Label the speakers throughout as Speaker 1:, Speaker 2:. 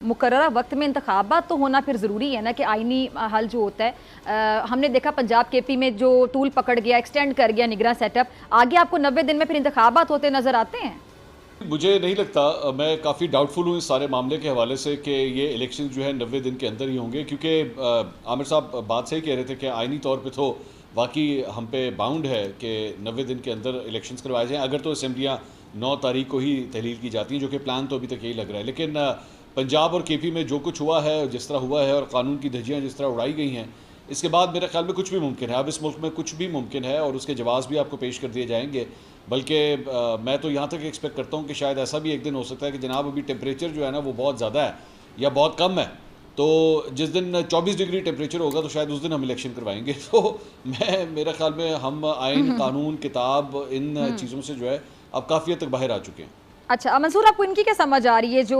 Speaker 1: मुकर्ररा वक्त में इंतखाबात तो होना फिर ज़रूरी है ना कि आइनी हल जो होता है। हमने देखा पंजाब केपी में जो टूल पकड़ गया, एक्सटेंड कर गया निगरान सेटअप, आगे आपको 90 दिन में फिर इंतखाबात होते नज़र आते हैं?
Speaker 2: मुझे नहीं लगता, मैं काफ़ी डाउटफुल हूँ इस सारे मामले के हवाले से कि ये इलेक्शन जो है 90 दिन के अंदर ही होंगे, क्योंकि आमिर साहब बात सही कह रहे थे कि आइनी तौर पे तो वाकई हम पे बाउंड है कि 90 दिन के अंदर इलेक्शंस करवाए जाएँ। अगर तो असम्बलियाँ 9 तारीख को ही तहलील की जाती हैं, जो कि प्लान तो अभी तक यही लग रहा है। लेकिन पंजाब और केपी में जो कुछ हुआ है, जिस तरह हुआ है, और कानून की धज्जियाँ जिस तरह उड़ाई गई हैं, इसके बाद मेरे ख्याल में कुछ भी मुमकिन है। अब इस मुल्क में कुछ भी मुमकिन है और उसके जवाब भी आपको पेश कर दिए जाएंगे। बल्कि मैं तो यहाँ तक एक्सपेक्ट करता हूँ कि शायद ऐसा भी एक दिन हो सकता है कि जनाब अभी टेम्परेचर जो है ना वो बहुत ज़्यादा है या बहुत कम है, तो जिस दिन 24 डिग्री टेम्परेचर होगा तो शायद उस दिन हम इलेक्शन करवाएंगे। तो मेरे ख्याल में हम आइन, कानून, किताब, इन चीज़ों से जो है अब काफ़ी हद तक बाहर आ चुके हैं।
Speaker 1: अच्छा मंसूर, आपको इनकी क्या समझ आ रही है जो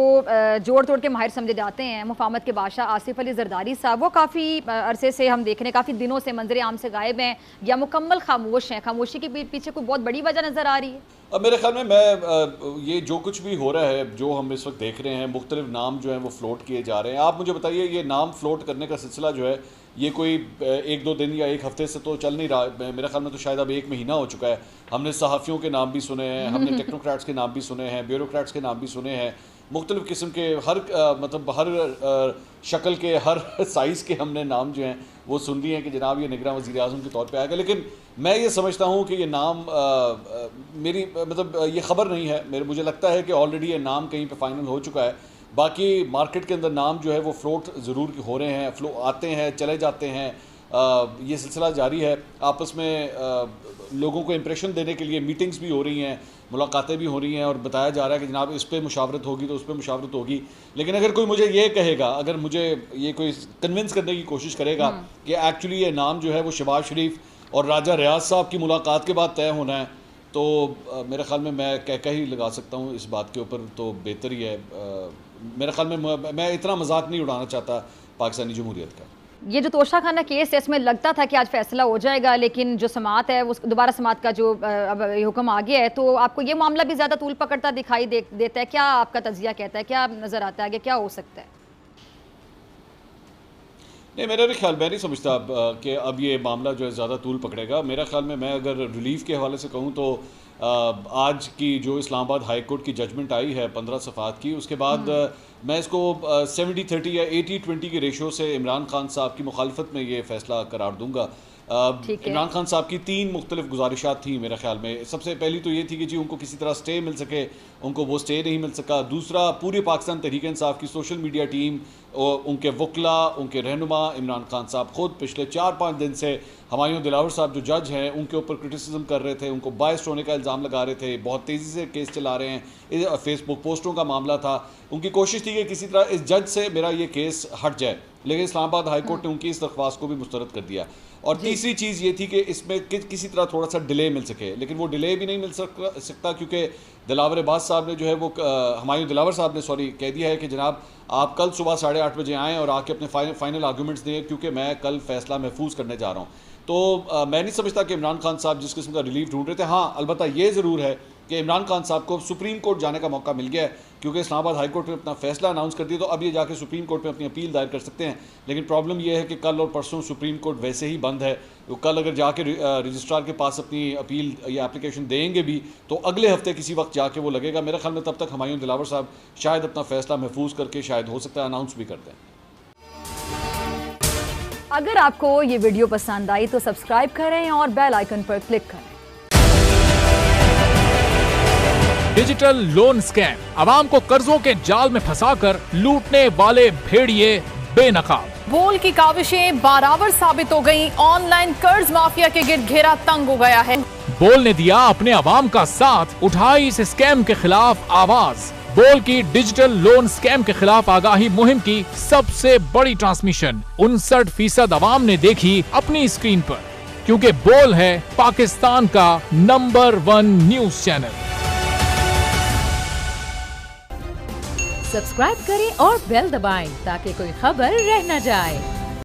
Speaker 1: जोड़ तोड़ के माहिर समझे जाते हैं, मुफाहमत के बादशाह आसिफ अली जरदारी साहब, वो काफ़ी अरसे से हम देख रहे हैं, काफ़ी दिनों से मंजर आम से गायब हैं या मुकम्मल खामोश हैं? खामोशी के पीछे कोई बहुत बड़ी वजह नज़र आ रही है?
Speaker 2: अब मेरे ख्याल में ये जो कुछ भी हो रहा है, जो हम इस वक्त देख रहे हैं, मुख्तलिफ नाम जो हैं वो फ्लोट किए जा रहे हैं। आप मुझे बताइए, ये नाम फ्लोट करने का सिलसिला जो है ये कोई 1-2 दिन या एक हफ्ते से तो चल नहीं रहा। मेरे ख्याल में तो शायद अब 1 महीना हो चुका है। हमने सहाफ़ियों के नाम भी सुने हैं, हमने टेक्नोक्रेट्स के नाम भी सुने हैं, ब्यूरोक्रेट्स के नाम भी सुने हैं, मुख्तलिफ़ किस्म के मतलब हर शक्ल के, हर साइज़ के हमने नाम जो हैं वो सुन लिए हैं कि जनाब ये निगरान वज़ीर आज़म के तौर पे आएगा। लेकिन मैं ये समझता हूँ कि ये नाम मेरी मतलब ये ख़बर नहीं है। मुझे लगता है कि ऑलरेडी ये नाम कहीं पे फाइनल हो चुका है। बाकी मार्केट के अंदर नाम जो है वो फ्लोट ज़रूर हो रहे हैं, आते हैं, चले जाते हैं। ये सिलसिला जारी है। आपस में लोगों को इम्प्रेशन देने के लिए मीटिंग्स भी हो रही हैं, मुलाकातें भी हो रही हैं और बताया जा रहा है कि जनाब इस पे मुशावरत होगी तो उस पर मुशावरत होगी। लेकिन अगर कोई मुझे ये कहेगा, अगर मुझे ये कोई कन्विंस करने की कोशिश करेगा कि एक्चुअली ये नाम जो है वो शहबाज शरीफ और राजा रियाज साहब की मुलाकात के बाद तय होना है, तो मेरे ख़्याल में मैं कह ही लगा सकता हूँ इस बात के ऊपर, तो बेहतर ही है। मेरे ख़्याल में मैं इतना मजाक नहीं उड़ाना चाहता पाकिस्तानी जमहूरियत का।
Speaker 1: ये जो तोशा खाना केस है, इसमें लगता था कि आज फैसला हो जाएगा, लेकिन जो समात है वो दोबारा समात का जो अब हुक्म आ गया है, तो आपको ये मामला भी ज़्यादा तूल पकड़ता दिखाई देता है? क्या आपका तजिया कहता है, क्या नज़र आता है आगे क्या हो सकता है?
Speaker 2: नहीं, मेरा भी ख्याल, मैं नहीं समझता कि अब ये मामला जो है ज़्यादा तूल पकड़ेगा। मेरा ख्याल में, मैं अगर रिलीफ के हवाले से कहूँ तो आज की जो इस्लामाबाद हाई कोर्ट की जजमेंट आई है 15 सफ़ात की, उसके बाद मैं इसको 70-30 या 80-20 के रेशो से इमरान खान साहब की मुखालफत में ये फ़ैसला करार दूंगा। इमरान खान साहब की 3 मुख्तलिफ गुजारिशात थी मेरे ख्याल में। सबसे पहली तो ये थी कि जी उनको किसी तरह स्टे मिल सके, उनको वो स्टे नहीं मिल सका। दूसरा, पूरे पाकिस्तान तहरीक इंसाफ की सोशल मीडिया टीम, उनके वकला, उनके रहनुमा, इमरान खान साहब ख़ुद पिछले 4-5 दिन से हुमायूं दिलावर साहब जो जज हैं उनके ऊपर क्रिटिसिज्म कर रहे थे, उनको बायस्ड होने का इल्ज़ाम लगा रहे थे, बहुत तेज़ी से केस चला रहे हैं। फेसबुक पोस्टों का मामला था। उनकी कोशिश थी कि किसी तरह इस जज से मेरा ये केस हट जाए, लेकिन इस्लामाबाद हाई कोर्ट ने उनकी इस दरख्वास्त को भी मुस्तरद कर दिया। और तीसरी चीज़ ये थी कि इसमें किसी तरह थोड़ा सा डिले मिल सके, लेकिन वो डिले भी नहीं मिल सकता क्योंकि दिलावर अब्बास साहब ने जो है वो हुमायूं दिलावर साहब ने कह दिया है कि जनाब आप कल सुबह 8:30 बजे आएँ और आके अपने फाइनल आर्गूमेंट्स दें, क्योंकि मैं कल फैसला महफूज करने जा रहा हूँ। तो मैं नहीं समझता कि इमरान खान साहब जिस किस्म का रिलीफ ढूंढ रहे थे। हाँ, अलबत्ता ये ज़रूर है कि इमरान खान साहब को सुप्रीम कोर्ट जाने का मौका मिल गया है, क्योंकि इस्लामाबाद हाई कोर्ट ने अपना फैसला अनाउंस कर दिया, तो अब ये जाके सुप्रीम कोर्ट में अपनी अपील दायर कर सकते हैं। लेकिन प्रॉब्लम ये है कि कल और परसों सुप्रीम कोर्ट वैसे ही बंद है, तो कल अगर जाके रजिस्ट्रार के पास अपनी अपील या एप्लीकेशन देंगे भी तो अगले हफ्ते किसी वक्त जाके वो लगेगा। मेरे ख्याल में तब तक हुमायूं दिलावर साहब शायद अपना फैसला महफूज करके शायद हो सकता है अनाउंस भी करते हैं।
Speaker 1: अगर आपको ये वीडियो पसंद आई तो सब्सक्राइब करें और बेल आइकन पर क्लिक करें।
Speaker 3: डिजिटल लोन स्कैम, आवाम को कर्जों के जाल में फंसाकर लूटने वाले भेड़िए बेनकाब।
Speaker 4: बोल की काविशें बाराबर साबित हो गईं, ऑनलाइन कर्ज माफिया के गिर्द घेरा तंग हो गया है।
Speaker 3: बोल ने दिया अपने आवाम का साथ, उठाई इस स्कैम के खिलाफ आवाज। बोल की डिजिटल लोन स्कैम के खिलाफ आगाही मुहिम की सबसे बड़ी ट्रांसमिशन 59% आवाम ने देखी अपनी स्क्रीन पर, क्योंकि बोल है पाकिस्तान का नंबर 1 न्यूज चैनल।
Speaker 5: सब्सक्राइब करें और बेल दबाएं ताकि कोई खबर रह न जाए।